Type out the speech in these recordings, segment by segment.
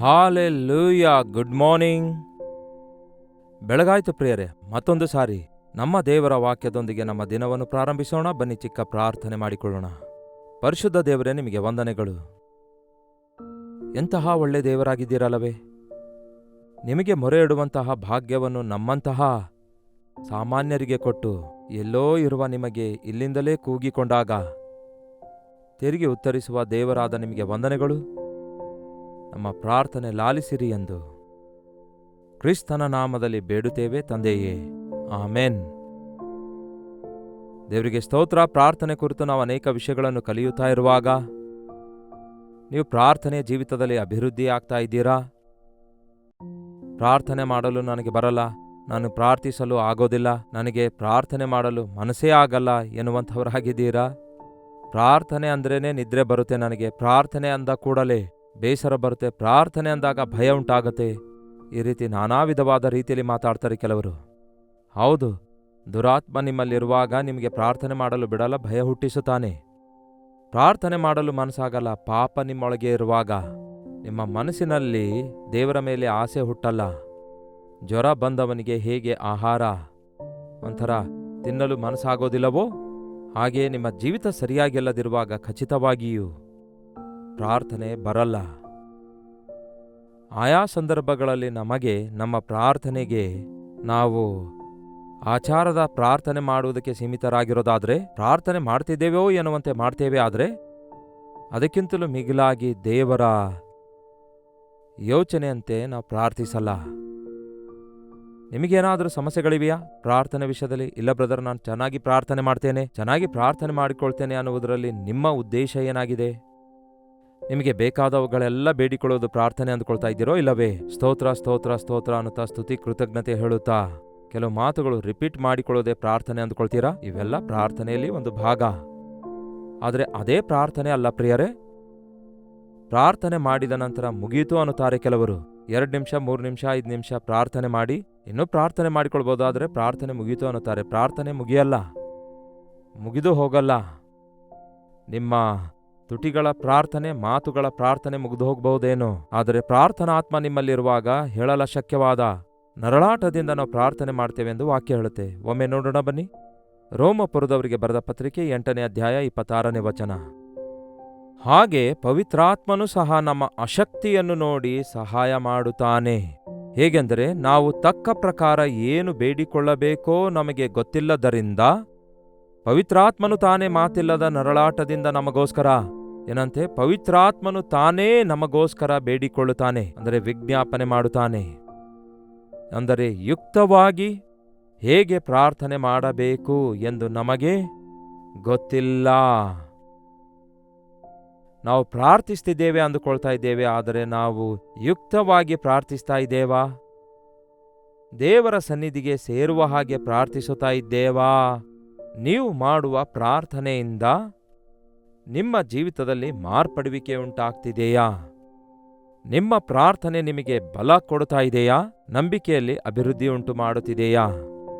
Hallelujah. Good morning. ಬೆಳಗಾಯ್ತು ಪ್ರಿಯರೇ, ಮತ್ತೊಂದು ಸಾರಿ ನಮ್ಮ ದೇವರ ವಾಕ್ಯದೊಂದಿಗೆ ನಮ್ಮ ದಿನವನ್ನು ಪ್ರಾರಂಭಿಸೋಣ. ಬನ್ನಿ ಚಿಕ್ಕ ಪ್ರಾರ್ಥನೆ ಮಾಡಿಕೊಳ್ಳೋಣ. ಪರಿಶುದ್ಧ ದೇವರೇ, ನಿಮಗೆ ವಂದನೆಗಳು. ಎಂತಹ ಒಳ್ಳೆ ದೇವರಾಗಿದ್ದೀರಲ್ಲವೇ. ನಿಮಗೆ ಮೊರೆ ಇಡುವಂತಹ ಭಾಗ್ಯವನ್ನು ನಮ್ಮಂತಹ ಸಾಮಾನ್ಯರಿಗೆ ಕೊಟ್ಟು ಎಲ್ಲೋ ಇರುವ ನಿಮಗೆ ಇಲ್ಲಿಂದಲೇ ಕೂಗಿಕೊಂಡಾಗ ತಿರುಗಿ ಉತ್ತರಿಸುವ ದೇವರಾದ ನಿಮಗೆ ವಂದನೆಗಳು. ನಮ್ಮ ಪ್ರಾರ್ಥನೆ ಲಾಲಿಸಿರಿ ಎಂದು ಕ್ರಿಸ್ತನ ನಾಮದಲ್ಲಿ ಬೇಡುತ್ತೇವೆ ತಂದೆಯೇ, ಆಮೆನ್. ದೇವರಿಗೆ ಸ್ತೋತ್ರ. ಪ್ರಾರ್ಥನೆ ಕುರಿತು ನಾವು ಅನೇಕ ವಿಷಯಗಳನ್ನು ಕಲಿಯುತ್ತಾ ಇರುವಾಗ ನೀವು ಪ್ರಾರ್ಥನೆಯ ಜೀವಿತದಲ್ಲಿ ಅಭಿವೃದ್ಧಿ ಆಗ್ತಾ ಇದ್ದೀರಾ? ಪ್ರಾರ್ಥನೆ ಮಾಡಲು ನನಗೆ ಬರಲ್ಲ, ನಾನು ಪ್ರಾರ್ಥಿಸಲು ಆಗೋದಿಲ್ಲ, ನನಗೆ ಪ್ರಾರ್ಥನೆ ಮಾಡಲು ಮನಸ್ಸೇ ಆಗಲ್ಲ ಎನ್ನುವಂಥವರಾಗಿದ್ದೀರಾ? ಪ್ರಾರ್ಥನೆ ಅಂದ್ರೇನೆ ನಿದ್ರೆ ಬರುತ್ತೆ, ನನಗೆ ಪ್ರಾರ್ಥನೆ ಅಂದ ಕೂಡಲೇ ಬೇಸರ ಬರುತ್ತೆ, ಪ್ರಾರ್ಥನೆ ಅಂದಾಗ ಭಯ ಉಂಟಾಗತ್ತೆ. ಈ ರೀತಿ ನಾನಾ ವಿಧವಾದ ರೀತಿಯಲ್ಲಿ ಮಾತಾಡ್ತಾರೆ ಕೆಲವರು. ಹೌದು, ದುರಾತ್ಮ ನಿಮ್ಮಲ್ಲಿರುವಾಗ ನಿಮಗೆ ಪ್ರಾರ್ಥನೆ ಮಾಡಲು ಬಿಡಲ್ಲ, ಭಯ ಹುಟ್ಟಿಸುತ್ತಾನೆ. ಪ್ರಾರ್ಥನೆ ಮಾಡಲು ಮನಸ್ಸಾಗಲ್ಲ. ಪಾಪ ನಿಮ್ಮೊಳಗೆ ಇರುವಾಗ ನಿಮ್ಮ ಮನಸ್ಸಿನಲ್ಲಿ ದೇವರ ಮೇಲೆ ಆಸೆ ಹುಟ್ಟಲ್ಲ. ಜ್ವರ ಬಂದವನಿಗೆ ಹೇಗೆ ಆಹಾರ ಒಂಥರ ತಿನ್ನಲು ಮನಸ್ಸಾಗೋದಿಲ್ಲವೋ ಹಾಗೆ ನಿಮ್ಮ ಜೀವಿತ ಸರಿಯಾಗಿಲ್ಲದಿರುವಾಗ ಖಚಿತವಾಗಿಯೂ ಪ್ರಾರ್ಥನೆ ಬರಲ್ಲ. ಆಯಾ ಸಂದರ್ಭಗಳಲ್ಲಿ ನಮಗೆ ನಮ್ಮ ಪ್ರಾರ್ಥನೆಗೆ ನಾವು ಆಚಾರದ ಪ್ರಾರ್ಥನೆ ಮಾಡುವುದಕ್ಕೆ ಸೀಮಿತರಾಗಿರೋದಾದರೆ, ಪ್ರಾರ್ಥನೆ ಮಾಡ್ತಿದ್ದೇವೋ ಎನ್ನುವಂತೆ ಮಾಡ್ತೇವೆ. ಆದರೆ ಅದಕ್ಕಿಂತಲೂ ಮಿಗಿಲಾಗಿ ದೇವರ ಯೋಚನೆಯಂತೆ ನಾವು ಪ್ರಾರ್ಥಿಸಲ್ಲ. ನಿಮಗೇನಾದರೂ ಸಮಸ್ಯೆಗಳಿವೆಯಾ ಪ್ರಾರ್ಥನೆ ವಿಷಯದಲ್ಲಿ? ಇಲ್ಲ ಬ್ರದರ್, ನಾನು ಚೆನ್ನಾಗಿ ಪ್ರಾರ್ಥನೆ ಮಾಡ್ತೇನೆ, ಚೆನ್ನಾಗಿ ಪ್ರಾರ್ಥನೆ ಮಾಡಿಕೊಳ್ತೇನೆ ಅನ್ನುವುದರಲ್ಲಿ ನಿಮ್ಮ ಉದ್ದೇಶ ಏನಾಗಿದೆ? ನಿಮಗೆ ಬೇಕಾದವುಗಳೆಲ್ಲ ಬೇಡಿಕೊಳ್ಳೋದು ಪ್ರಾರ್ಥನೆ ಅಂದ್ಕೊಳ್ತಾ ಇದ್ದೀರೋ ಇಲ್ಲವೇ? ಸ್ತೋತ್ರ ಸ್ತೋತ್ರ ಸ್ತೋತ್ರ ಅನ್ನುತ್ತಾ ಸ್ತುತಿ ಕೃತಜ್ಞತೆ ಹೇಳುತ್ತಾ ಕೆಲವು ಮಾತುಗಳು ರಿಪೀಟ್ ಮಾಡಿಕೊಳ್ಳೋದೇ ಪ್ರಾರ್ಥನೆ ಅಂದ್ಕೊಳ್ತೀರಾ? ಇವೆಲ್ಲ ಪ್ರಾರ್ಥನೆಯಲ್ಲಿ ಒಂದು ಭಾಗ. ಆದರೆ ಅದೇ ಪ್ರಾರ್ಥನೆ ಅಲ್ಲ ಪ್ರಿಯರೇ. ಪ್ರಾರ್ಥನೆ ಮಾಡಿದ ನಂತರ ಮುಗಿಯಿತು ಅನ್ನುತ್ತಾರೆ ಕೆಲವರು. 2 ನಿಮಿಷ 3 ನಿಮಿಷ 5 ನಿಮಿಷ ಪ್ರಾರ್ಥನೆ ಮಾಡಿ ಇನ್ನೂ ಪ್ರಾರ್ಥನೆ ಮಾಡಿಕೊಳ್ಬೋದಾದರೆ ಪ್ರಾರ್ಥನೆ ಮುಗಿಯಿತು ಅನ್ನುತ್ತಾರೆ. ಪ್ರಾರ್ಥನೆ ಮುಗಿಯಲ್ಲ, ಮುಗಿದು ಹೋಗಲ್ಲ. ನಿಮ್ಮ ತುಟಿಗಳ ಪ್ರಾರ್ಥನೆ, ಮಾತುಗಳ ಪ್ರಾರ್ಥನೆ ಮುಗಿದು ಹೋಗಬಹುದೇನೋ, ಆದರೆ ಪ್ರಾರ್ಥನಾತ್ಮ ನಿಮ್ಮಲ್ಲಿರುವಾಗ ಹೇಳಲಶಕ್ಯವಾದ ನರಳಾಟದಿಂದ ನಾವು ಪ್ರಾರ್ಥನೆ ಮಾಡ್ತೇವೆ ಎಂದು ವಾಕ್ಯ ಹೇಳುತ್ತೆ. ಒಮ್ಮೆ ನೋಡೋಣ ಬನ್ನಿ. ರೋಮಪುರದವರಿಗೆ ಬರೆದ ಪತ್ರಿಕೆ 8ನೇ ಅಧ್ಯಾಯ 26ನೇ ವಚನ. ಹಾಗೆ ಪವಿತ್ರಾತ್ಮನು ಸಹ ನಮ್ಮ ಅಶಕ್ತಿಯನ್ನು ನೋಡಿ ಸಹಾಯ ಮಾಡುತ್ತಾನೆ. ಹೇಗೆಂದರೆ, ನಾವು ತಕ್ಕ ಪ್ರಕಾರ ಏನು ಬೇಡಿಕೊಳ್ಳಬೇಕೋ ನಮಗೆ ಗೊತ್ತಿಲ್ಲದರಿಂದ ಪವಿತ್ರಾತ್ಮನು ತಾನೇ ಮಾತಿಲ್ಲದ ನರಳಾಟದಿಂದ ನಮಗೋಸ್ಕರ ಏನಂತೆ ಪವಿತ್ರಾತ್ಮನು ತಾನೇ ನಮಗೋಸ್ಕರ ಬೇಡಿಕೊಳ್ಳುತ್ತಾನೆ, ಅಂದರೆ ವಿಜ್ಞಾಪನೆ ಮಾಡುತ್ತಾನೆ. ಅಂದರೆ ಯುಕ್ತವಾಗಿ ಹೇಗೆ ಪ್ರಾರ್ಥನೆ ಮಾಡಬೇಕು ಎಂದು ನಮಗೆ ಗೊತ್ತಿಲ್ಲ. ನಾವು ಪ್ರಾರ್ಥಿಸ್ತಿದ್ದೇವೆ ಅಂದುಕೊಳ್ತಾ ಇದ್ದೇವೆ, ಆದರೆ ನಾವು ಯುಕ್ತವಾಗಿ ಪ್ರಾರ್ಥಿಸ್ತಾ ಇದ್ದೇವಾ? ದೇವರ ಸನ್ನಿಧಿಗೆ ಸೇರುವ ಹಾಗೆ ಪ್ರಾರ್ಥಿಸುತ್ತಾ ಇದ್ದೇವಾ? ನೀವು ಮಾಡುವ ಪ್ರಾರ್ಥನೆಯಿಂದ ನಿಮ್ಮ ಜೀವಿತದಲ್ಲಿ ಮಾರ್ಪಡುವಿಕೆ ಉಂಟಾಗ್ತಿದೆಯಾ? ನಿಮ್ಮ ಪ್ರಾರ್ಥನೆ ನಿಮಗೆ ಬಲ ಕೊಡ್ತಾ ಇದೆಯಾ? ನಂಬಿಕೆಯಲ್ಲಿ ಅಭಿವೃದ್ಧಿ ಉಂಟು ಮಾಡುತ್ತಿದೆಯಾ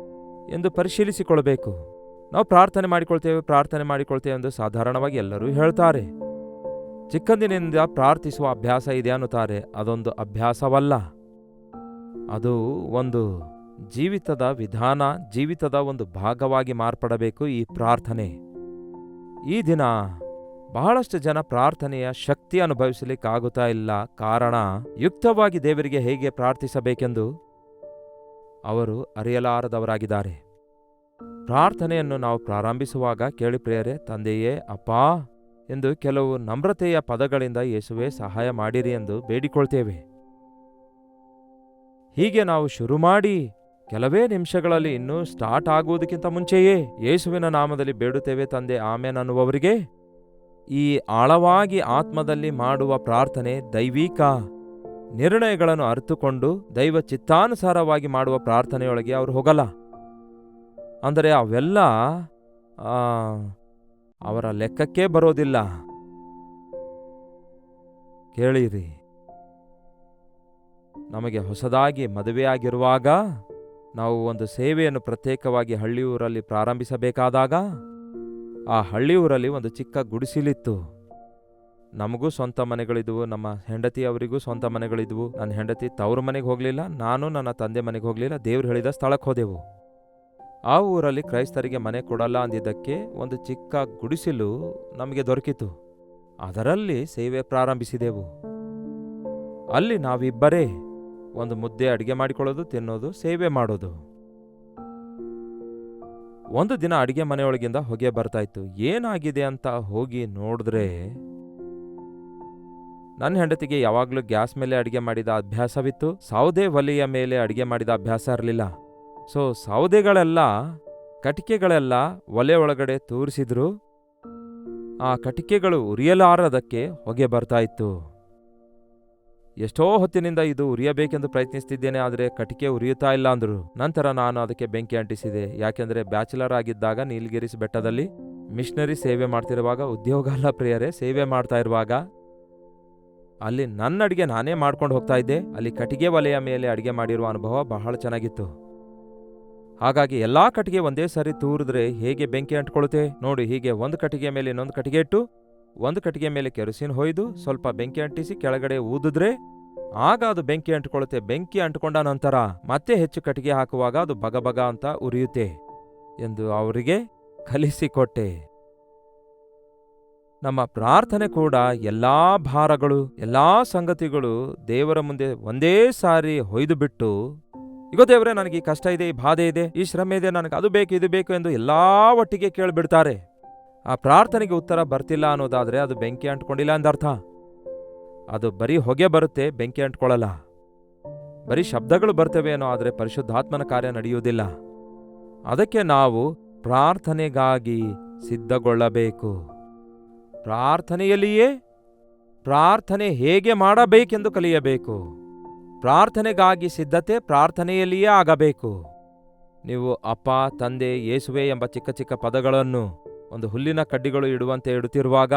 ಎಂದು ಪರಿಶೀಲಿಸಿಕೊಳ್ಬೇಕು. ನಾವು ಪ್ರಾರ್ಥನೆ ಮಾಡಿಕೊಳ್ತೇವೆ ಎಂದು ಸಾಧಾರಣವಾಗಿ ಎಲ್ಲರೂ ಹೇಳ್ತಾರೆ. ಚಿಕ್ಕಂದಿನಿಂದ ಪ್ರಾರ್ಥಿಸುವ ಅಭ್ಯಾಸ ಇದೆ ಅನ್ನುತ್ತಾರೆ. ಅದೊಂದು ಅಭ್ಯಾಸವಲ್ಲ, ಅದು ಒಂದು ಜೀವಿತದ ವಿಧಾನ, ಜೀವಿತದ ಒಂದು ಭಾಗವಾಗಿ ಮಾರ್ಪಡಬೇಕು ಈ ಪ್ರಾರ್ಥನೆ. ಈ ದಿನ ಬಹಳಷ್ಟು ಜನ ಪ್ರಾರ್ಥನೆಯ ಶಕ್ತಿ ಅನುಭವಿಸಲಿಕ್ಕಾಗುತ್ತಾ ಇಲ್ಲ. ಕಾರಣ, ಯುಕ್ತವಾಗಿ ದೇವರಿಗೆ ಹೇಗೆ ಪ್ರಾರ್ಥಿಸಬೇಕೆಂದು ಅವರು ಅರಿಯಲಾರದವರಾಗಿದ್ದಾರೆ. ಪ್ರಾರ್ಥನೆಯನ್ನು ನಾವು ಪ್ರಾರಂಭಿಸುವಾಗ ಕೇಳಿ ಪ್ರಿಯರೇ, ತಂದೆಯೇ, ಅಪ್ಪಾ ಎಂದು ಕೆಲವು ನಮ್ರತೆಯ ಪದಗಳಿಂದ ಯೇಸುವೆ ಸಹಾಯ ಮಾಡಿರಿ ಎಂದು ಬೇಡಿಕೊಳ್ತೇವೆ. ಹೀಗೆ ನಾವು ಶುರು ಮಾಡಿ ಕೆಲವೇ ನಿಮಿಷಗಳಲ್ಲಿ ಇನ್ನೂ ಸ್ಟಾರ್ಟ್ ಆಗುವುದಕ್ಕಿಂತ ಮುಂಚೆಯೇ ಯೇಸುವಿನ ನಾಮದಲ್ಲಿ ಬೇಡುತ್ತೇವೆ ತಂದೆ, ಆಮೇನ್ ಅನ್ನುವವರಿಗೆ ಈ ಆಳವಾಗಿ ಆತ್ಮದಲ್ಲಿ ಮಾಡುವ ಪ್ರಾರ್ಥನೆ ದೈವಿಕ ನಿರ್ಣಯಗಳನ್ನು ಅರಿತುಕೊಂಡು ದೈವ ಚಿತ್ತಾನುಸಾರವಾಗಿ ಮಾಡುವ ಪ್ರಾರ್ಥನೆಯೊಳಗೆ ಅವರು ಹೋಗಲ್ಲ. ಅಂದರೆ ಅವೆಲ್ಲ ಅವರ ಲೆಕ್ಕಕ್ಕೆ ಬರೋದಿಲ್ಲ. ಕೇಳಿರಿ, ನಮಗೆ ಹೊಸದಾಗಿ ಮದುವೆಯಾಗಿರುವಾಗ ನಾವು ಒಂದು ಸೇವೆಯನ್ನು ಪ್ರತ್ಯೇಕವಾಗಿ ಹಳ್ಳಿಯೂರಲ್ಲಿ ಪ್ರಾರಂಭಿಸಬೇಕಾದಾಗ ಆ ಹಳ್ಳಿಯೂರಲ್ಲಿ ಒಂದು ಚಿಕ್ಕ ಗುಡಿಸಿಲಿತ್ತು. ನಮಗೂ ಸ್ವಂತ ಮನೆಗಳಿದ್ವು, ನಮ್ಮ ಹೆಂಡತಿ ಅವರಿಗೂ ಸ್ವಂತ ಮನೆಗಳಿದ್ವು. ನನ್ನ ಹೆಂಡತಿ ತವ್ರ ಮನೆಗೆ ಹೋಗಲಿಲ್ಲ, ನಾನು ನನ್ನ ತಂದೆ ಮನೆಗೆ ಹೋಗಲಿಲ್ಲ, ದೇವ್ರು ಹೇಳಿದ ಸ್ಥಳಕ್ಕೆ ಹೋದೆವು. ಆ ಊರಲ್ಲಿ ಕ್ರೈಸ್ತರಿಗೆ ಮನೆ ಕೊಡಲ್ಲ ಅಂದಿದ್ದಕ್ಕೆ ಒಂದು ಚಿಕ್ಕ ಗುಡಿಸಲು ನಮಗೆ ದೊರಕಿತು. ಅದರಲ್ಲಿ ಸೇವೆ ಪ್ರಾರಂಭಿಸಿದೆವು. ಅಲ್ಲಿ ನಾವಿಬ್ಬರೇ ಒಂದು ಮುದ್ದೆ ಅಡಿಗೆ ಮಾಡಿಕೊಳ್ಳೋದು, ತಿನ್ನೋದು, ಸೇವೆ ಮಾಡೋದು. ಒಂದು ದಿನ ಅಡಿಗೆ ಮನೆಯೊಳಗಿಂದ ಹೊಗೆ ಬರ್ತಾಯಿತ್ತು. ಏನಾಗಿದೆ ಅಂತ ಹೋಗಿ ನೋಡಿದ್ರೆ, ನನ್ನ ಹೆಂಡತಿಗೆ ಯಾವಾಗಲೂ ಗ್ಯಾಸ್ ಮೇಲೆ ಅಡಿಗೆ ಮಾಡಿದ ಅಭ್ಯಾಸವಿತ್ತು, ಸೌದೆ ಒಲೆಯ ಮೇಲೆ ಅಡಿಗೆ ಮಾಡಿದ ಅಭ್ಯಾಸ ಇರಲಿಲ್ಲ. ಸೊ ಸೌದೆಗಳೆಲ್ಲ, ಕಟಿಕೆಗಳೆಲ್ಲ ಒಲೆ ಒಳಗಡೆ ತೂರಿಸಿದ್ರು. ಆ ಕಟಿಕೆಗಳು ಉರಿಯಲಾರದಕ್ಕೆ ಹೊಗೆ ಬರ್ತಾಯಿತ್ತು. ಎಷ್ಟೋ ಹೊತ್ತಿನಿಂದ ಇದು ಉರಿಯಬೇಕೆಂದು ಪ್ರಯತ್ನಿಸ್ತಿದ್ದೇನೆ, ಆದರೆ ಕಟಿಕೆ ಉರಿಯುತ್ತಾ ಇಲ್ಲ ಅಂದರು. ನಂತರ ನಾನು ಅದಕ್ಕೆ ಬೆಂಕಿ ಅಂಟಿಸಿದೆ. ಯಾಕೆಂದರೆ ಬ್ಯಾಚುಲರ್ ಆಗಿದ್ದಾಗ ನೀಲಗಿರಿಸ್ ಬೆಟ್ಟದಲ್ಲಿ ಮಿಷನರಿ ಸೇವೆ ಮಾಡ್ತಿರುವಾಗ, ಉದ್ಯೋಗ ಅಲ್ಲ ಪ್ರಿಯರೇ, ಸೇವೆ ಮಾಡ್ತಾ ಇರುವಾಗ ಅಲ್ಲಿ ನನ್ನ ಅಡಿಗೆ ನಾನೇ ಮಾಡ್ಕೊಂಡು ಹೋಗ್ತಾ ಇದ್ದೆ. ಅಲ್ಲಿ ಕಟ್ಟಿಗೆ ಒಲೆಯ ಮೇಲೆ ಅಡಿಗೆ ಮಾಡಿರುವ ಅನುಭವ ಬಹಳ ಚೆನ್ನಾಗಿತ್ತು. ಹಾಗಾಗಿ ಎಲ್ಲಾ ಕಟ್ಟಿಗೆ ಒಂದೇ ಸಾರಿ ತೂರಿದ್ರೆ ಹೇಗೆ ಬೆಂಕಿ ಅಂಟ್ಕೊಳ್ಳುತ್ತೆ ನೋಡಿ. ಹೀಗೆ ಒಂದು ಕಟ್ಟಿಗೆ ಮೇಲೆ ಇನ್ನೊಂದು ಕಟ್ಟಿಗೆ ಇಟ್ಟು, ಒಂದು ಕಟ್ಟಿಗೆ ಮೇಲೆ ಕೆರೋಸಿನ್ ಹೊಯ್ದು ಸ್ವಲ್ಪ ಬೆಂಕಿ ಅಂಟಿಸಿ ಕೆಳಗಡೆ ಊದಿದ್ರೆ ಆಗ ಅದು ಬೆಂಕಿ ಅಂಟ್ಕೊಳ್ಳುತ್ತೆ. ಬೆಂಕಿ ಅಂಟ್ಕೊಂಡ ನಂತರ ಮತ್ತೆ ಹೆಚ್ಚು ಕಟ್ಟಿಗೆ ಹಾಕುವಾಗ ಅದು ಬಗಬಗ ಅಂತ ಉರಿಯುತ್ತೆ ಎಂದು ಅವರಿಗೆ ಕಲಿಸಿಕೊಟ್ಟೆ. ನಮ್ಮ ಪ್ರಾರ್ಥನೆ ಕೂಡ ಎಲ್ಲಾ ಭಾರಗಳು, ಎಲ್ಲಾ ಸಂಗತಿಗಳು ದೇವರ ಮುಂದೆ ಒಂದೇ ಸಾರಿ ಹೊಯ್ದು ಬಿಟ್ಟು, ಈಗ ದೇವರೇ ನನಗೆ ಈ ಕಷ್ಟ ಇದೆ, ಈ ಬಾಧೆ ಇದೆ, ಈ ಶ್ರಮೆ ಇದೆ, ನನಗೆ ಅದು ಬೇಕು ಇದು ಬೇಕು ಎಂದು ಎಲ್ಲಾ ಒಟ್ಟಿಗೆ ಕೇಳಿಬಿಡ್ತಾರೆ. ಆ ಪ್ರಾರ್ಥನೆಗೆ ಉತ್ತರ ಬರ್ತಿಲ್ಲ ಅನ್ನೋದಾದ್ರೆ ಅದು ಬೆಂಕಿ ಅಂಟ್ಕೊಂಡಿಲ್ಲ ಎಂದರ್ಥ. ಅದು ಬರೀ ಹೊಗೆ ಬರುತ್ತೆ, ಬೆಂಕಿ ಅಂಟ್ಕೊಳ್ಳಲ್ಲ. ಬರೀ ಶಬ್ದಗಳು ಬರ್ತವೇನೋ, ಆದರೆ ಪರಿಶುದ್ಧಾತ್ಮನ ಕಾರ್ಯ ನಡೆಯುವುದಿಲ್ಲ. ಅದಕ್ಕೆ ನಾವು ಪ್ರಾರ್ಥನೆಗಾಗಿ ಸಿದ್ಧಗೊಳ್ಳಬೇಕು. ಪ್ರಾರ್ಥನೆಯಲ್ಲಿಯೇ ಪ್ರಾರ್ಥನೆ ಹೇಗೆ ಮಾಡಬೇಕೆಂದು ಕಲಿಯಬೇಕು. ಪ್ರಾರ್ಥನೆಗಾಗಿ ಸಿದ್ಧತೆ ಪ್ರಾರ್ಥನೆಯಲ್ಲಿಯೇ ಆಗಬೇಕು. ನೀವು ಅಪ್ಪ, ತಂದೆ, ಯೇಸುವೆ ಎಂಬ ಚಿಕ್ಕ ಚಿಕ್ಕ ಪದಗಳನ್ನು ಒಂದು ಹುಲ್ಲಿನ ಕಡ್ಡಿಗಳು ಇಡುವಂತೆ ಇಡುತ್ತಿರುವಾಗ,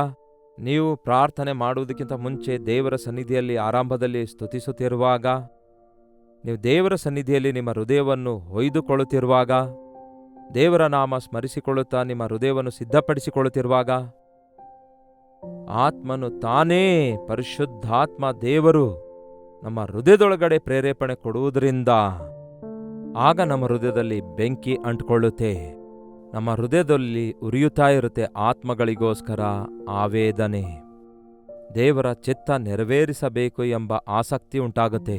ನೀವು ಪ್ರಾರ್ಥನೆ ಮಾಡುವುದಕ್ಕಿಂತ ಮುಂಚೆ ದೇವರ ಸನ್ನಿಧಿಯಲ್ಲಿ ಆರಂಭದಲ್ಲಿ ಸ್ತುತಿಸುತ್ತಿರುವಾಗ, ನೀವು ದೇವರ ಸನ್ನಿಧಿಯಲ್ಲಿ ನಿಮ್ಮ ಹೃದಯವನ್ನು ಹೊಯ್ದುಕೊಳ್ಳುತ್ತಿರುವಾಗ, ದೇವರ ನಾಮ ಸ್ಮರಿಸಿಕೊಳ್ಳುತ್ತಾ ನಿಮ್ಮ ಹೃದಯವನ್ನು ಸಿದ್ಧಪಡಿಸಿಕೊಳ್ಳುತ್ತಿರುವಾಗ, ಆತ್ಮನು ತಾನೇ, ಪರಿಶುದ್ಧಾತ್ಮ ದೇವರು ನಮ್ಮ ಹೃದಯದೊಳಗಡೆ ಪ್ರೇರೇಪಣೆ ಕೊಡುವುದರಿಂದ ಆಗ ನಮ್ಮ ಹೃದಯದಲ್ಲಿ ಬೆಂಕಿ ಅಂಟ್ಕೊಳ್ಳುತ್ತೆ. ನಮ್ಮ ಹೃದಯದಲ್ಲಿ ಉರಿಯುತ್ತಾ ಇರುತ್ತೆ ಆತ್ಮಗಳಿಗೋಸ್ಕರ ಆವೇದನೆ. ದೇವರ ಚಿತ್ತ ನೆರವೇರಿಸಬೇಕು ಎಂಬ ಆಸಕ್ತಿ ಉಂಟಾಗುತ್ತೆ.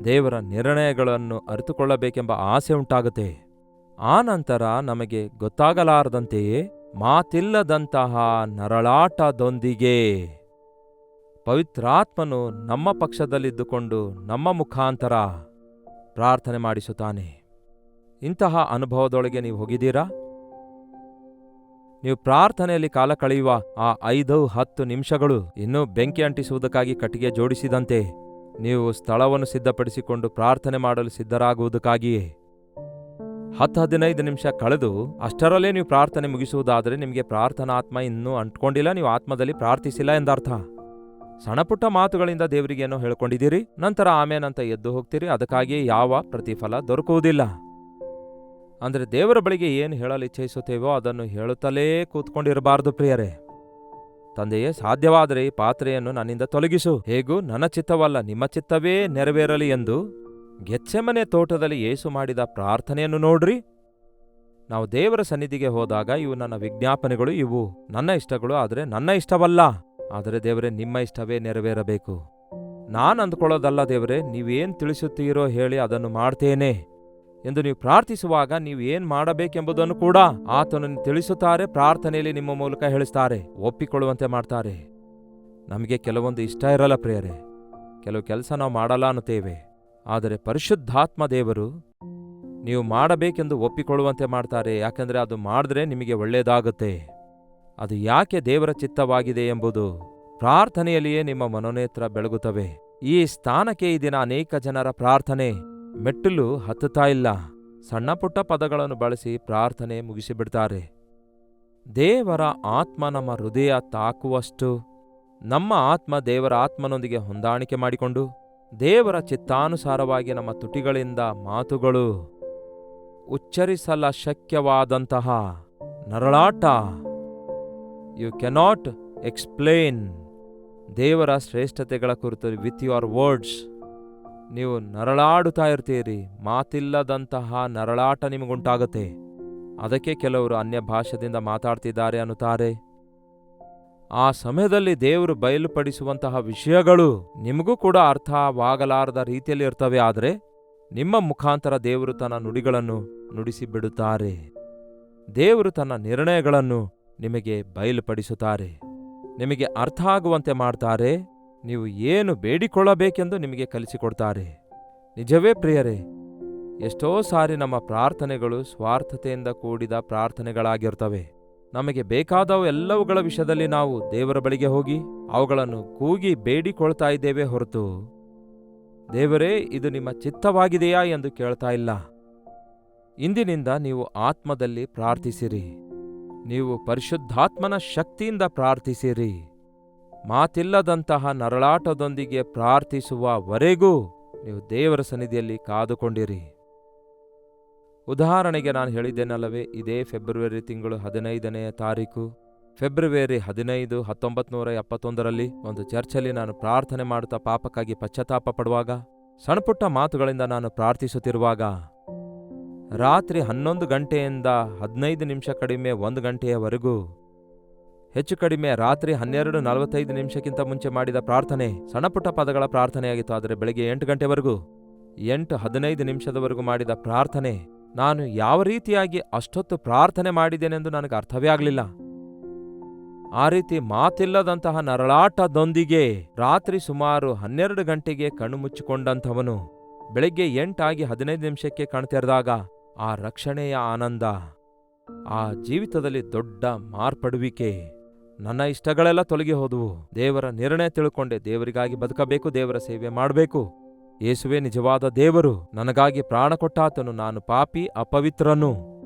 ದೇವರ ನಿರ್ಣಯಗಳನ್ನು ಅರಿತುಕೊಳ್ಳಬೇಕೆಂಬ ಆಸೆ ಉಂಟಾಗುತ್ತೆ. ಆ ನಂತರ ನಮಗೆ ಗೊತ್ತಾಗಲಾರದಂತೆಯೇ ಮಾತಿಲ್ಲದಂತಹ ನರಳಾಟದೊಂದಿಗೆ ಪವಿತ್ರಾತ್ಮನು ನಮ್ಮ ಪಕ್ಷದಲ್ಲಿದ್ದುಕೊಂಡು ನಮ್ಮ ಮುಖಾಂತರ ಪ್ರಾರ್ಥನೆ ಮಾಡಿಸುತ್ತಾನೆ. ಇಂತಹ ಅನುಭವದೊಳಗೆ ನೀವು ಹೋಗಿದ್ದೀರಾ? ನೀವು ಪ್ರಾರ್ಥನೆಯಲ್ಲಿ ಕಾಲ ಕಳೆಯುವ ಆ 5-10 ನಿಮಿಷಗಳು ಇನ್ನೂ ಬೆಂಕಿ ಅಂಟಿಸುವುದಕ್ಕಾಗಿ ಕಟ್ಟಿಗೆ ಜೋಡಿಸಿದಂತೆ ನೀವು ಸ್ಥಳವನ್ನು ಸಿದ್ಧಪಡಿಸಿಕೊಂಡು ಪ್ರಾರ್ಥನೆ ಮಾಡಲು ಸಿದ್ಧರಾಗುವುದಕ್ಕಾಗಿಯೇ. 10-15 ನಿಮಿಷ ಕಳೆದು ಅಷ್ಟರಲ್ಲೇ ನೀವು ಪ್ರಾರ್ಥನೆ ಮುಗಿಸುವುದಾದರೆ ನಿಮಗೆ ಪ್ರಾರ್ಥನಾತ್ಮ ಇನ್ನೂ ಅಂಟ್ಕೊಂಡಿಲ್ಲ, ನೀವು ಆತ್ಮದಲ್ಲಿ ಪ್ರಾರ್ಥಿಸಿಲ್ಲ ಎಂದರ್ಥ. ಸಣ್ಣಪುಟ್ಟ ಮಾತುಗಳಿಂದ ದೇವರಿಗೇನೋ ಹೇಳ್ಕೊಂಡಿದ್ದೀರಿ, ನಂತರ ಆಮೇನಂತ ಎದ್ದು ಹೋಗ್ತೀರಿ, ಅದಕ್ಕಾಗಿ ಯಾವ ಪ್ರತಿಫಲ ದೊರಕುವುದಿಲ್ಲ. ಅಂದರೆ ದೇವರ ಬಳಿಗೆ ಏನು ಹೇಳಲು ಇಚ್ಛಿಸುತ್ತೇವೋ ಅದನ್ನು ಹೇಳುತ್ತಲೇ ಕೂತ್ಕೊಂಡಿರಬಾರದು ಪ್ರಿಯರೇ. ತಂದೆಯೇ, ಸಾಧ್ಯವಾದರೆ ಈ ಪಾತ್ರೆಯನ್ನು ನನ್ನಿಂದ ತೊಲಗಿಸು, ಹೇಗೂ ನನ್ನ ಚಿತ್ತವಲ್ಲ ನಿಮ್ಮ ಚಿತ್ತವೇ ನೆರವೇರಲಿ ಎಂದು ಗೆತ್ಸೆಮನೆ ತೋಟದಲ್ಲಿ ಯೇಸು ಮಾಡಿದ ಪ್ರಾರ್ಥನೆಯನ್ನು ನೋಡ್ರಿ. ನಾವು ದೇವರ ಸನ್ನಿಧಿಗೆ ಹೋದಾಗ ಇವು ನನ್ನ ವಿಜ್ಞಾಪನೆಗಳು, ಇವು ನನ್ನ ಇಷ್ಟಗಳು, ಆದರೆ ನನ್ನ ಇಷ್ಟವಲ್ಲ, ಆದರೆ ದೇವರೇ ನಿಮ್ಮ ಇಷ್ಟವೇ ನೆರವೇರಬೇಕು. ನಾನು ಅಂದ್ಕೊಳ್ಳೋದಲ್ಲ, ದೇವರೇ ನೀವೇನು ತಿಳಿಸುತ್ತೀರೋ ಹೇಳಿ ಅದನ್ನು ಮಾಡ್ತೇನೆ ಎಂದು ನೀವು ಪ್ರಾರ್ಥಿಸುವಾಗ ನೀವು ಏನು ಮಾಡಬೇಕೆಂಬುದನ್ನು ಕೂಡ ಆತನು ತಿಳಿಸುತ್ತಾರೆ. ಪ್ರಾರ್ಥನೆಯಲ್ಲಿ ನಿಮ್ಮ ಮೂಲಕ ಹೇಳಿಸ್ತಾರೆ, ಒಪ್ಪಿಕೊಳ್ಳುವಂತೆ ಮಾಡ್ತಾರೆ. ನಮಗೆ ಕೆಲವೊಂದು ಇಷ್ಟ ಇರಲ್ಲ ಪ್ರಿಯರೇ, ಕೆಲವು ಕೆಲಸ ನಾವು ಮಾಡಲ್ಲ ಅನ್ನುತ್ತೇವೆ, ಆದರೆ ಪರಿಶುದ್ಧಾತ್ಮ ದೇವರು ನೀವು ಮಾಡಬೇಕೆಂದು ಒಪ್ಪಿಕೊಳ್ಳುವಂತೆ ಮಾಡ್ತಾರೆ. ಯಾಕೆಂದರೆ ಅದು ಮಾಡಿದ್ರೆ ನಿಮಗೆ ಒಳ್ಳೆಯದಾಗುತ್ತೆ. ಅದು ಯಾಕೆ ದೇವರ ಚಿತ್ತವಾಗಿದೆ ಎಂಬುದು ಪ್ರಾರ್ಥನೆಯಲ್ಲಿಯೇ ನಿಮ್ಮ ಮನೋನೇತ್ರ ಬೆಳಗುತ್ತವೆ. ಈ ಸ್ಥಾನಕ್ಕೆ ಈ ದಿನ ಅನೇಕ ಜನರ ಪ್ರಾರ್ಥನೆ ಮೆಟ್ಟಿಲು ಹತ್ತುತ್ತಾ ಇಲ್ಲ. ಸಣ್ಣ ಪುಟ್ಟ ಪದಗಳನ್ನು ಬಳಸಿ ಪ್ರಾರ್ಥನೆ ಮುಗಿಸಿಬಿಡ್ತಾರೆ. ದೇವರ ಆತ್ಮ ನಮ್ಮ ಹೃದಯ ತಾಕುವಷ್ಟು ನಮ್ಮ ಆತ್ಮ ದೇವರ ಆತ್ಮನೊಂದಿಗೆ ಹೊಂದಾಣಿಕೆ ಮಾಡಿಕೊಂಡು ದೇವರ ಚಿತ್ತಾನುಸಾರವಾಗಿ ನಮ್ಮ ತುಟಿಗಳಿಂದ ಮಾತುಗಳು ಉಚ್ಚರಿಸಲಶಕ್ಯವಾದಂತಹ ನರಳಾಟ, ಯು ಕೆನಾಟ್ ಎಕ್ಸ್ಪ್ಲೇನ್, ದೇವರ ಶ್ರೇಷ್ಠತೆಗಳ ಕುರಿತು ವಿತ್ ಯುವರ್ ವರ್ಡ್ಸ್ ನೀವು ನರಳಾಡುತ್ತಾ ಇರ್ತೀರಿ. ಮಾತಿಲ್ಲದಂತಹ ನರಳಾಟ ನಿಮಗುಂಟಾಗುತ್ತೆ. ಅದಕ್ಕೆ ಕೆಲವರು ಅನ್ಯ ಭಾಷೆಯಿಂದ ಮಾತಾಡ್ತಿದ್ದಾರೆ ಅನ್ನುತ್ತಾರೆ. ಆ ಸಮಯದಲ್ಲಿ ದೇವರು ಬಯಲುಪಡಿಸುವಂತಹ ವಿಷಯಗಳು ನಿಮಗೂ ಕೂಡ ಅರ್ಥವಾಗಲಾರದ ರೀತಿಯಲ್ಲಿ ಇರ್ತವೆ. ಆದರೆ ನಿಮ್ಮ ಮುಖಾಂತರ ದೇವರು ತನ್ನ ನುಡಿಗಳನ್ನು ನುಡಿಸಿ ಬಿಡುತ್ತಾರೆ. ದೇವರು ತನ್ನ ನಿರ್ಣಯಗಳನ್ನು ನಿಮಗೆ ಬಯಲುಪಡಿಸುತ್ತಾರೆ, ನಿಮಗೆ ಅರ್ಥ ಆಗುವಂತೆ ಮಾಡ್ತಾರೆ. ನೀವು ಏನು ಬೇಡಿಕೊಳ್ಳಬೇಕೆಂದು ನಿಮಗೆ ಕಲಿಸಿಕೊಡ್ತಾರೆ. ನಿಜವೇ ಪ್ರಿಯರೇ, ಎಷ್ಟೋ ಸಾರಿ ನಮ್ಮ ಪ್ರಾರ್ಥನೆಗಳು ಸ್ವಾರ್ಥತೆಯಿಂದ ಕೂಡಿದ ಪ್ರಾರ್ಥನೆಗಳಾಗಿರ್ತವೆ. ನಮಗೆ ಬೇಕಾದವು ಎಲ್ಲವುಗಳ ವಿಷಯದಲ್ಲಿ ನಾವು ದೇವರ ಬಳಿಗೆ ಹೋಗಿ ಅವುಗಳನ್ನು ಕೂಗಿ ಬೇಡಿಕೊಳ್ತಾ ಇದ್ದೇವೆ ಹೊರತು ದೇವರೇ ಇದು ನಿಮ್ಮ ಚಿತ್ತವಾಗಿದೆಯಾ ಎಂದು ಕೇಳ್ತಾ ಇಲ್ಲ. ಇಂದಿನಿಂದ ನೀವು ಆತ್ಮದಲ್ಲಿ ಪ್ರಾರ್ಥಿಸಿರಿ. ನೀವು ಪರಿಶುದ್ಧಾತ್ಮನ ಶಕ್ತಿಯಿಂದ ಪ್ರಾರ್ಥಿಸಿರಿ. ಮಾತಿಲ್ಲದಂತಹ ನರಳಾಟದೊಂದಿಗೆ ಪ್ರಾರ್ಥಿಸುವವರೆಗೂ ನೀವು ದೇವರ ಸನ್ನಿಧಿಯಲ್ಲಿ ಕಾದುಕೊಂಡಿರಿ. ಉದಾಹರಣೆಗೆ ನಾನು ಹೇಳಿದ್ದೇನಲ್ಲವೇ, ಇದೇ ಫೆಬ್ರವರಿ ತಿಂಗಳು 15ನೇ ತಾರೀಕು, ಫೆಬ್ರವರಿ 15, 1971ರಲ್ಲಿ ಒಂದು ಚರ್ಚಲ್ಲಿ ನಾನು ಪ್ರಾರ್ಥನೆ ಮಾಡುತ್ತಾ ಪಾಪಕ್ಕಾಗಿ ಪಶ್ಚಾತ್ತಾಪ ಪಡುವಾಗ, ಸಣ್ಣಪುಟ್ಟ ಮಾತುಗಳಿಂದ ನಾನು ಪ್ರಾರ್ಥಿಸುತ್ತಿರುವಾಗ, ರಾತ್ರಿ 11 ಗಂಟೆಯಿಂದ 15 ನಿಮಿಷ ಕಡಿಮೆ 1 ಗಂಟೆಯವರೆಗೂ, ಹೆಚ್ಚು ಕಡಿಮೆ ರಾತ್ರಿ 12:45 ಮುಂಚೆ ಮಾಡಿದ ಪ್ರಾರ್ಥನೆ ಸಣ್ಣಪುಟ್ಟ ಪದಗಳ ಪ್ರಾರ್ಥನೆಯಾಗಿತ್ತು. ಆದರೆ ಬೆಳಗ್ಗೆ 8 ಗಂಟೆವರೆಗೂ 8:15 ಮಾಡಿದ ಪ್ರಾರ್ಥನೆ, ನಾನು ಯಾವ ರೀತಿಯಾಗಿ ಅಷ್ಟೊತ್ತು ಪ್ರಾರ್ಥನೆ ಮಾಡಿದ್ದೇನೆಂದು ನನಗೆ ಅರ್ಥವೇ ಆಗಲಿಲ್ಲ. ಆ ರೀತಿ ಮಾತಿಲ್ಲದಂತಹ ನರಳಾಟದೊಂದಿಗೆ ರಾತ್ರಿ ಸುಮಾರು 12 ಗಂಟೆಗೆ ಕಣ್ಣು ಮುಚ್ಚಿಕೊಂಡಂಥವನು ಬೆಳಗ್ಗೆ 8:15 ಕಣ್ತೆರೆದಾಗ ಆ ರಕ್ಷಣೆಯ ಆನಂದ, ಆ ಜೀವಿತದಲ್ಲಿ ದೊಡ್ಡ ಮಾರ್ಪಡುವಿಕೆ, ನನ್ನ ಇಷ್ಟಗಳೆಲ್ಲ ತೊಲಗಿ ಹೋದವು. ದೇವರ ನಿರ್ಣಯ ತಿಳ್ಕೊಂಡೆ, ದೇವರಿಗಾಗಿ ಬದುಕಬೇಕು, ದೇವರ ಸೇವೆ ಮಾಡಬೇಕು. ಯೇಸುವೇ ನಿಜವಾದ ದೇವರು, ನನಗಾಗಿ ಪ್ರಾಣ ಕೊಟ್ಟಾತನು, ನಾನು ಪಾಪಿ ಅಪವಿತ್ರನು,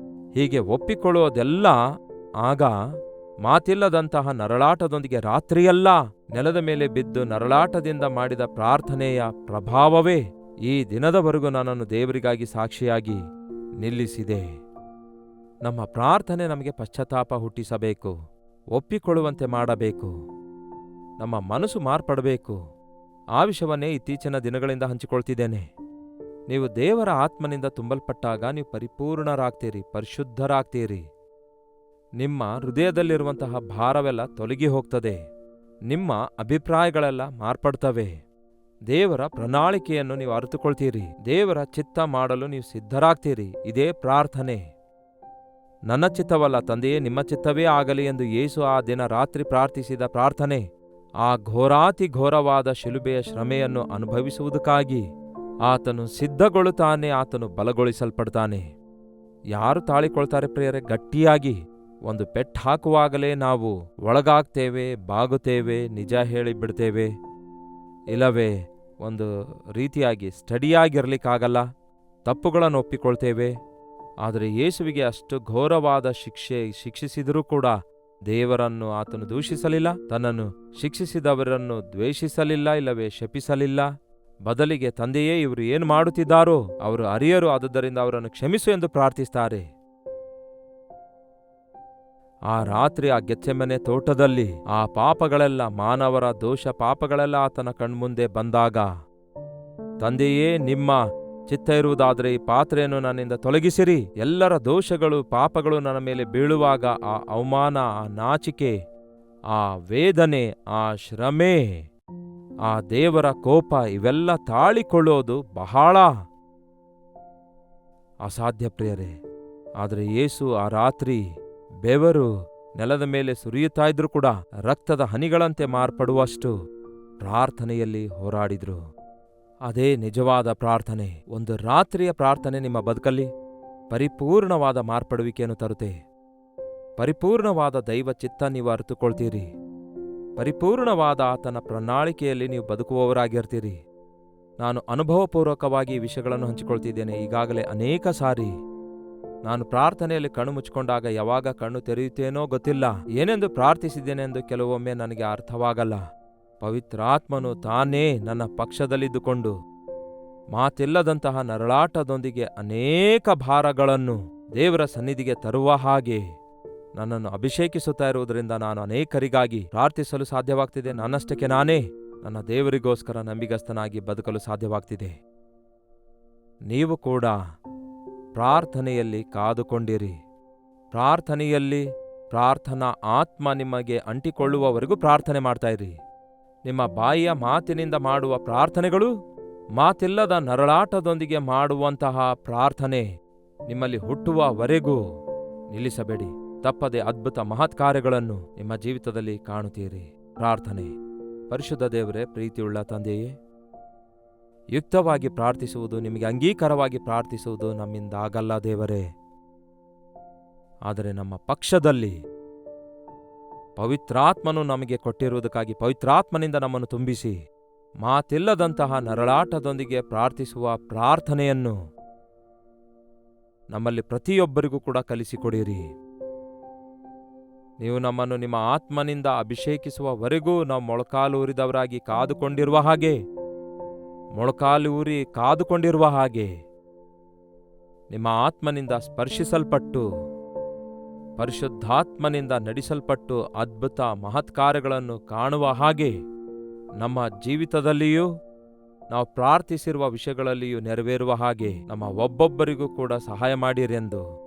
ಹೀಗೆ ಒಪ್ಪಿಕೊಳ್ಳುವುದೆಲ್ಲ ಆಗ ಮಾತಿಲ್ಲದಂತಹ ನರಳಾಟದೊಂದಿಗೆ ರಾತ್ರಿಯೆಲ್ಲ ನೆಲದ ಮೇಲೆ ಬಿದ್ದು ನರಳಾಟದಿಂದ ಮಾಡಿದ ಪ್ರಾರ್ಥನೆಯ ಪ್ರಭಾವವೇ ಈ ದಿನದವರೆಗೂ ನನ್ನನ್ನು ದೇವರಿಗಾಗಿ ಸಾಕ್ಷಿಯಾಗಿ ನಿಲ್ಲಿಸಿದೆ. ನಮ್ಮ ಪ್ರಾರ್ಥನೆ ನಮಗೆ ಪಶ್ಚಾತ್ತಾಪ ಹುಟ್ಟಿಸಬೇಕು, ಒಪ್ಪಿಕೊಳ್ಳುವಂತೆ ಮಾಡಬೇಕು, ನಮ್ಮ ಮನಸ್ಸು ಮಾರ್ಪಡಬೇಕು. ಆ ವಿಷಯವನ್ನೇ ಇತ್ತೀಚಿನ ದಿನಗಳಿಂದ ಹಂಚಿಕೊಳ್ತಿದ್ದೇನೆ. ನೀವು ದೇವರ ಆತ್ಮನಿಂದ ತುಂಬಲ್ಪಟ್ಟಾಗ ನೀವು ಪರಿಪೂರ್ಣರಾಗ್ತೀರಿ, ಪರಿಶುದ್ಧರಾಗ್ತೀರಿ. ನಿಮ್ಮ ಹೃದಯದಲ್ಲಿರುವಂತಹ ಭಾರವೆಲ್ಲ ತೊಲಗಿ ಹೋಗ್ತದೆ, ನಿಮ್ಮ ಅಭಿಪ್ರಾಯಗಳೆಲ್ಲ ಮಾರ್ಪಡ್ತವೆ. ದೇವರ ಪ್ರಣಾಳಿಕೆಯನ್ನು ನೀವು ಅರಿತುಕೊಳ್ತೀರಿ, ದೇವರ ಚಿತ್ತ ಮಾಡಲು ನೀವು ಸಿದ್ಧರಾಗ್ತೀರಿ. ಇದೇ ಪ್ರಾರ್ಥನೆ. ನನ್ನ ಚಿತ್ತವಲ್ಲ ತಂದೆಯೇ, ನಿಮ್ಮ ಚಿತ್ತವೇ ಆಗಲಿ ಎಂದು ಯೇಸು ಆ ದಿನ ರಾತ್ರಿ ಪ್ರಾರ್ಥಿಸಿದ ಪ್ರಾರ್ಥನೆ, ಆ ಘೋರಾತಿ ಘೋರವಾದ ಶಿಲುಬೆಯ ಶ್ರಮೆಯನ್ನು ಅನುಭವಿಸುವುದಕ್ಕಾಗಿ ಆತನು ಸಿದ್ಧಗೊಳ್ಳುತ್ತಾನೆ, ಆತನು ಬಲಗೊಳಿಸಲ್ಪಡ್ತಾನೆ. ಯಾರು ತಾಳಿಕೊಳ್ತಾರೆ ಪ್ರಿಯರೇ? ಗಟ್ಟಿಯಾಗಿ. ಒಂದು ಪೆಟ್ಟು ಹಾಕುವಾಗಲೇ ನಾವು ಒಳಗಾಗ್ತೇವೆ, ಬಾಗುತ್ತೇವೆ, ನಿಜ ಹೇಳಿಬಿಡ್ತೇವೆ. ಇಲ್ಲವೇ ಒಂದು ರೀತಿಯಾಗಿ ಸ್ಟಡಿಯಾಗಿರ್ಲಿಕ್ಕಾಗಲ್ಲ, ತಪ್ಪುಗಳನ್ನು ಒಪ್ಪಿಕೊಳ್ತೇವೆ. ಆದರೆ ಯೇಸುವಿಗೆ ಅಷ್ಟು ಘೋರವಾದ ಶಿಕ್ಷಿಸಿದರೂ ಕೂಡ ದೇವರನ್ನು ಆತನು ದೂಷಿಸಲಿಲ್ಲ, ತನ್ನನ್ನು ಶಿಕ್ಷಿಸಿದವರನ್ನು ದ್ವೇಷಿಸಲಿಲ್ಲ, ಇಲ್ಲವೇ ಶಪಿಸಲಿಲ್ಲ. ಬದಲಿಗೆ ತಂದೆಯೇ, ಇವರು ಏನು ಮಾಡುತ್ತಿದ್ದಾರೋ ಅವರು ಅರಿಯರು, ಆದುದರಿಂದ ಅವರನ್ನು ಕ್ಷಮಿಸು ಎಂದು ಪ್ರಾರ್ಥಿಸ್ತಾರೆ. ಆ ರಾತ್ರಿ ಆ ಗೆತ್ಸೆಮನೆ ತೋಟದಲ್ಲಿ ಆ ಪಾಪಗಳೆಲ್ಲ, ಮಾನವರ ದೋಷ ಪಾಪಗಳೆಲ್ಲ ಆತನ ಕಣ್ಮುಂದೆ ಬಂದಾಗ, ತಂದೆಯೇ ನಿಮ್ಮ ಚಿತ್ತ ಇರುವುದಾದರೆ ಈ ಪಾತ್ರೆಯನ್ನು ನನ್ನಿಂದ ತೊಲಗಿಸಿರಿ. ಎಲ್ಲರ ದೋಷಗಳು ಪಾಪಗಳು ನನ್ನ ಮೇಲೆ ಬೀಳುವಾಗ ಆ ಅವಮಾನ, ಆ ನಾಚಿಕೆ, ಆ ವೇದನೆ, ಆ ಶ್ರಮೆ, ಆ ದೇವರ ಕೋಪ ಇವೆಲ್ಲ ತಾಳಿಕೊಳ್ಳೋದು ಬಹಳ ಅಸಾಧ್ಯ ಪ್ರಿಯರೇ. ಆದರೆ ಯೇಸು ಆ ರಾತ್ರಿ ಬೆವರು ನೆಲದ ಮೇಲೆ ಸುರಿಯುತ್ತಾ ಇದ್ರೂ ಕೂಡ ರಕ್ತದ ಹನಿಗಳಂತೆ ಮಾರ್ಪಡುವಷ್ಟು ಪ್ರಾರ್ಥನೆಯಲ್ಲಿ ಹೋರಾಡಿದ್ರು. ಅದೇ ನಿಜವಾದ ಪ್ರಾರ್ಥನೆ. ಒಂದು ರಾತ್ರಿಯ ಪ್ರಾರ್ಥನೆ ನಿಮ್ಮ ಬದುಕಲ್ಲಿ ಪರಿಪೂರ್ಣವಾದ ಮಾರ್ಪಡುವಿಕೆಯನ್ನು ತರುತ್ತೆ. ಪರಿಪೂರ್ಣವಾದ ದೈವ ಚಿತ್ತ ನೀವು ಅರಿತುಕೊಳ್ತೀರಿ. ಪರಿಪೂರ್ಣವಾದ ಆತನ ಪ್ರಣಾಳಿಕೆಯಲ್ಲಿ ನೀವು ಬದುಕುವವರಾಗಿರ್ತೀರಿ. ನಾನು ಅನುಭವಪೂರ್ವಕವಾಗಿ ಈ ವಿಷಯಗಳನ್ನು ಹಂಚಿಕೊಳ್ತಿದ್ದೇನೆ. ಈಗಾಗಲೇ ಅನೇಕ ಸಾರಿ ನಾನು ಪ್ರಾರ್ಥನೆಯಲ್ಲಿ ಕಣ್ಣು ಮುಚ್ಚಿಕೊಂಡಾಗ ಯಾವಾಗ ಕಣ್ಣು ತೆರೆಯುತ್ತೇನೋ ಗೊತ್ತಿಲ್ಲ, ಏನೆಂದು ಪ್ರಾರ್ಥಿಸಿದ್ದೇನೆಂದು ಕೆಲವೊಮ್ಮೆ ನನಗೆ ಅರ್ಥವಾಗಲ್ಲ. ಪವಿತ್ರಾತ್ಮನು ತಾನೇ ನನ್ನ ಪಕ್ಷದಲ್ಲಿದ್ದುಕೊಂಡು ಮಾತಿಲ್ಲದಂತಹ ನರಳಾಟದೊಂದಿಗೆ ಅನೇಕ ಭಾರಗಳನ್ನು ದೇವರ ಸನ್ನಿಧಿಗೆ ತರುವ ಹಾಗೆ ನನ್ನನ್ನು ಅಭಿಷೇಕಿಸುತ್ತಾ ಇರುವುದರಿಂದ ನಾನು ಅನೇಕರಿಗಾಗಿ ಪ್ರಾರ್ಥಿಸಲು ಸಾಧ್ಯವಾಗ್ತಿದೆ. ನನ್ನಷ್ಟಕ್ಕೆ ನಾನೇ ನನ್ನ ದೇವರಿಗೋಸ್ಕರ ನಂಬಿಗಸ್ತನಾಗಿ ಬದುಕಲು ಸಾಧ್ಯವಾಗ್ತಿದೆ. ನೀವು ಕೂಡ ಪ್ರಾರ್ಥನೆಯಲ್ಲಿ ಕಾದುಕೊಂಡಿರಿ. ಪ್ರಾರ್ಥನೆಯಲ್ಲಿ ಪ್ರಾರ್ಥನಾ ಆತ್ಮ ನಿಮಗೆ ಅಂಟಿಕೊಳ್ಳುವವರೆಗೂ ಪ್ರಾರ್ಥನೆ ಮಾಡ್ತಾ ಇರಿ. ನಿಮ್ಮ ಬಾಯಿಯ ಮಾತಿನಿಂದ ಮಾಡುವ ಪ್ರಾರ್ಥನೆಗಳು ಮಾತಿಲ್ಲದ ನರಳಾಟದೊಂದಿಗೆ ಮಾಡುವಂತಹ ಪ್ರಾರ್ಥನೆ ನಿಮ್ಮಲ್ಲಿ ಹುಟ್ಟುವವರೆಗೂ ನಿಲ್ಲಿಸಬೇಡಿ. ತಪ್ಪದೆ ಅದ್ಭುತ ಮಹತ್ ಕಾರ್ಯಗಳನ್ನು ನಿಮ್ಮ ಜೀವಿತದಲ್ಲಿ ಕಾಣುತ್ತೀರಿ. ಪ್ರಾರ್ಥನೆ. ಪರಿಶುದ್ಧ ದೇವರೇ, ಪ್ರೀತಿಯುಳ್ಳ ತಂದೆಯೇ, ಯುಕ್ತವಾಗಿ ಪ್ರಾರ್ಥಿಸುವುದು, ನಿಮಗೆ ಅಂಗೀಕಾರವಾಗಿ ಪ್ರಾರ್ಥಿಸುವುದು ನಮ್ಮಿಂದಾಗಲ್ಲ ದೇವರೇ. ಆದರೆ ನಮ್ಮ ಪಕ್ಷದಲ್ಲಿ ಪವಿತ್ರಾತ್ಮನು ನಮಗೆ ಕೊಟ್ಟಿರುವುದಕ್ಕಾಗಿ ಪವಿತ್ರಾತ್ಮನಿಂದ ನಮ್ಮನ್ನು ತುಂಬಿಸಿ ಮಾತಿಲ್ಲದಂತಹ ನರಳಾಟದೊಂದಿಗೆ ಪ್ರಾರ್ಥಿಸುವ ಪ್ರಾರ್ಥನೆಯನ್ನು ನಮ್ಮಲ್ಲಿ ಪ್ರತಿಯೊಬ್ಬರಿಗೂ ಕೂಡ ಕಲಿಸಿಕೊಡಿರಿ. ನೀವು ನಮ್ಮನ್ನು ನಿಮ್ಮ ಆತ್ಮನಿಂದ ಅಭಿಷೇಕಿಸುವವರೆಗೂ ನಾವು ಮೊಳಕಾಲೂರಿದವರಾಗಿ ಕಾದುಕೊಂಡಿರುವ ಹಾಗೆ, ಮೊಳಕಾಲೂರಿ ಕಾದುಕೊಂಡಿರುವ ಹಾಗೆ ನಿಮ್ಮ ಆತ್ಮನಿಂದ ಸ್ಪರ್ಶಿಸಲ್ಪಟ್ಟು ಪರಿಶುದ್ಧಾತ್ಮನಿಂದ ನಡೆಸಲ್ಪಟ್ಟು ಅದ್ಭುತ ಮಹತ್ಕಾರ್ಯಗಳನ್ನು ಕಾಣುವ ಹಾಗೆ ನಮ್ಮ ಜೀವಿತದಲ್ಲಿಯೂ ನಾವು ಪ್ರಾರ್ಥಿಸಿರುವ ವಿಷಯಗಳಲ್ಲಿಯೂ ನೆರವೇರುವ ಹಾಗೆ ನಮ್ಮ ಒಬ್ಬೊಬ್ಬರಿಗೂ ಕೂಡ ಸಹಾಯ ಮಾಡಿರೆಂದು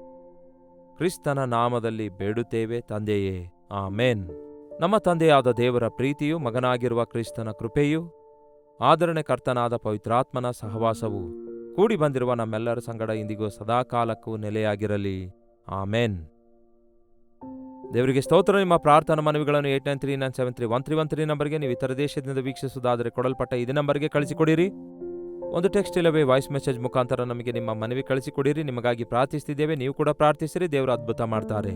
ಕ್ರಿಸ್ತನ ನಾಮದಲ್ಲಿ ಬೇಡುತ್ತೇವೆ ತಂದೆಯೇ, ಆಮೇನ್. ನಮ್ಮ ತಂದೆಯಾದ ದೇವರ ಪ್ರೀತಿಯು, ಮಗನಾಗಿರುವ ಕ್ರಿಸ್ತನ ಕೃಪೆಯು, ಆದರಣೆಕರ್ತನಾದ ಪವಿತ್ರಾತ್ಮನ ಸಹವಾಸವು ಕೂಡಿ ಬಂದಿರುವ ನಮ್ಮೆಲ್ಲರ ಸಂಗಡ ಇಂದಿಗೂ ಸದಾಕಾಲಕ್ಕೂ ನೆಲೆಯಾಗಿರಲಿ. ಆಮೇನ್. ದೇವರಿಗೆ ಸ್ತೋತ್ರ. ನಿಮ್ಮ ಪ್ರಾರ್ಥನಾ ಮನವಿಗಳನ್ನು 8939731313 ನಂಬರ್ಗೆ ನೀವು ಇತರ ದೇಶದಿಂದ ವೀಕ್ಷಿಸುವುದಾದರೆ ಕೊಡಲ್ಪಟ್ಟ ಇದೇ ನಂಬರ್ಗೆ ಕಳಿಸಿಕೊಡಿರಿ. ಒಂದು ಟೆಕ್ಸ್ಟ್ ಇಲ್ಲವೇ ವಾಯ್ಸ್ ಮೆಸೇಜ್ ಮುಖಾಂತರ ನಮಗೆ ನಿಮ್ಮ ಮನವಿ ಕಳಿಸಿಕೊಡಿರಿ. ನಿಮಗಾಗಿ ಪ್ರಾರ್ಥಿಸ್ತಿದ್ದೇವೆ, ನೀವು ಕೂಡ ಪ್ರಾರ್ಥಿಸಿರಿ. ದೇವರು ಅದ್ಭುತ ಮಾಡ್ತಾರೆ.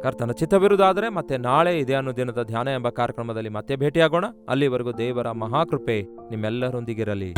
ಕರ್ತನ ಚಿತ್ತವಿರುವುದಾದರೆ ಮತ್ತೆ ನಾಳೆ ಇದೇ ಅನುದಿನದ ಧ್ಯಾನ ಎಂಬ ಕಾರ್ಯಕ್ರಮದಲ್ಲಿ ಮತ್ತೆ ಭೇಟಿಯಾಗೋಣ. ಅಲ್ಲಿವರೆಗೂ ದೇವರ ಮಹಾಕೃಪೆ ನಿಮ್ಮೆಲ್ಲರೊಂದಿಗಿರಲಿ.